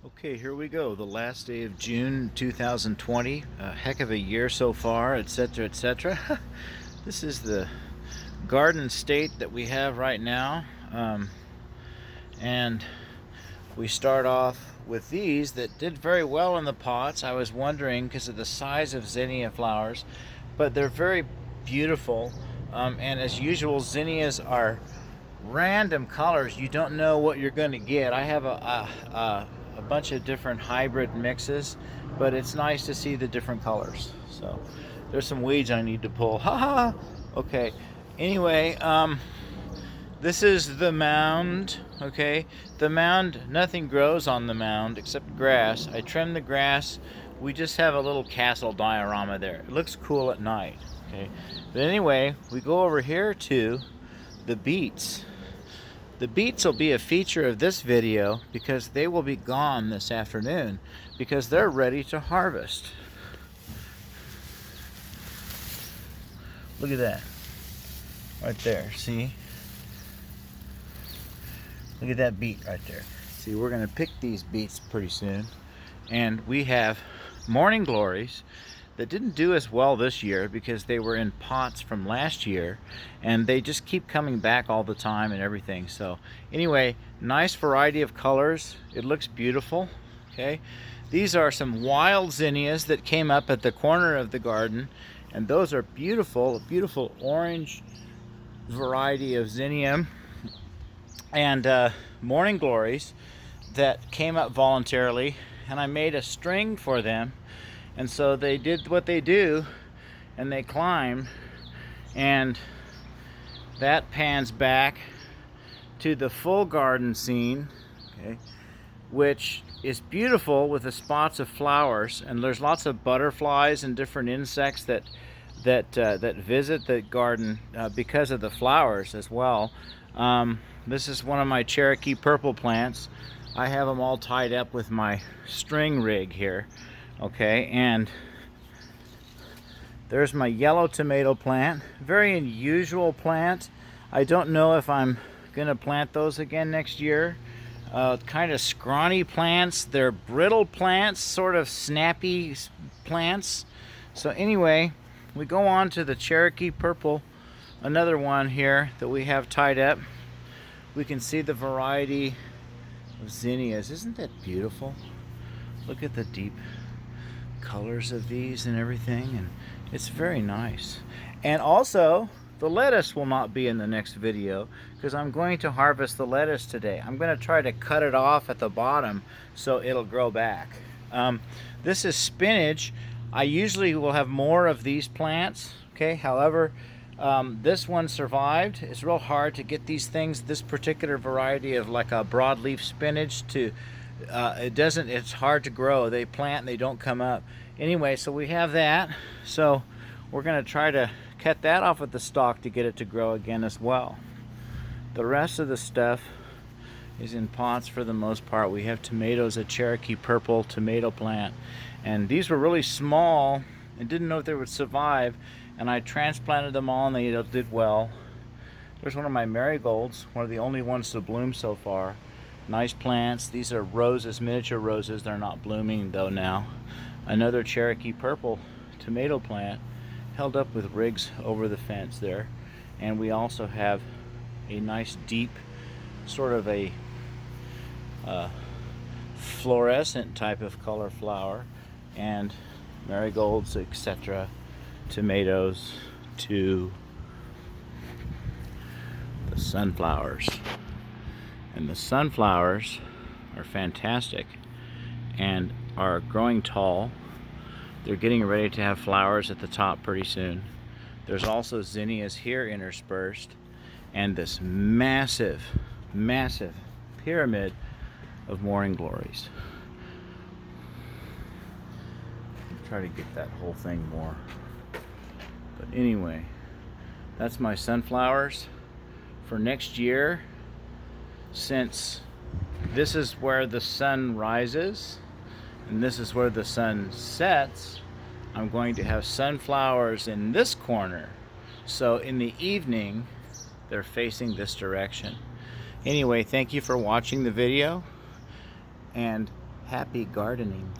Okay, here we go. The last day of June 2020. A heck of a year so far, etc., etc. This is the garden state that we have right now. And we start off with these that did very well in the pots. I was wondering because of the size of zinnia flowers, but they're very beautiful. And as usual, zinnias are random colors. You don't know what you're going to get. I have a bunch of different hybrid mixes, but it's nice to see the different colors. So there's some weeds I need to pull. Ha ha. Okay. Anyway, this is the mound. Okay, the mound, nothing grows on the mound except grass. I trim the grass. We just have a little castle diorama there. It looks cool at night. Okay, but anyway, we go over here to the beets. The beets will be a feature of this video because they will be gone this afternoon because they're ready to harvest. Look at that. Right there, see? Look at that beet right there. See, we're gonna pick these beets pretty soon. And we have morning glories that didn't do as well this year because they were in pots from last year and they just keep coming back all the time and everything. So anyway, nice variety of colors. It looks beautiful. Okay, these are some wild zinnias that came up at the corner of the garden, and those are beautiful, beautiful orange variety of zinnia and morning glories that came up voluntarily, and I made a string for them. And so they did what they do, and they climb, and that pans back to the full garden scene, okay, which is beautiful with the spots of flowers, and there's lots of butterflies and different insects that visit the garden because of the flowers as well. This is one of my Cherokee purple plants. I have them all tied up with my string rig here. Okay, and there's my yellow tomato plant. Very unusual plant. I don't know if I'm gonna plant those again next year. Kind of scrawny plants. They're brittle plants, sort of snappy plants. So anyway, we go on to the Cherokee purple, another one here that we have tied up. We can see the variety of zinnias. Isn't that beautiful? Look at the deep colors of these and everything, and it's very nice. And also, the lettuce will not be in the next video because I'm going to harvest the lettuce today. I'm going to try to cut it off at the bottom so it'll grow back. This is spinach. I usually will have more of these plants. Okay, however, this one survived. It's real hard to get these things, this particular variety of like a broadleaf spinach, to it's hard to grow. They plant and they don't come up. Anyway, so we have that. So we're going to try to cut that off with the stalk to get it to grow again as well. The rest of the stuff is in pots for the most part. We have tomatoes, a Cherokee purple tomato plant, and these were really small and didn't know if they would survive, and I transplanted them all and they did well. There's one of my marigolds, one of the only ones to bloom so far. Nice plants. These are roses, miniature roses. They're not blooming though now. Another Cherokee purple tomato plant held up with rigs over the fence there. And we also have a nice deep sort of a fluorescent type of color flower, and marigolds, etc. Tomatoes to the sunflowers. And the sunflowers are fantastic and are growing tall. They're getting ready to have flowers at the top pretty soon. There's also zinnias here interspersed, and this massive, massive pyramid of morning glories. Try to get that whole thing more. But anyway, that's my sunflowers for next year. Since this is where the sun rises and this is where the sun sets, I'm going to have sunflowers in this corner. So in the evening, they're facing this direction. Anyway, thank you for watching the video, and happy gardening.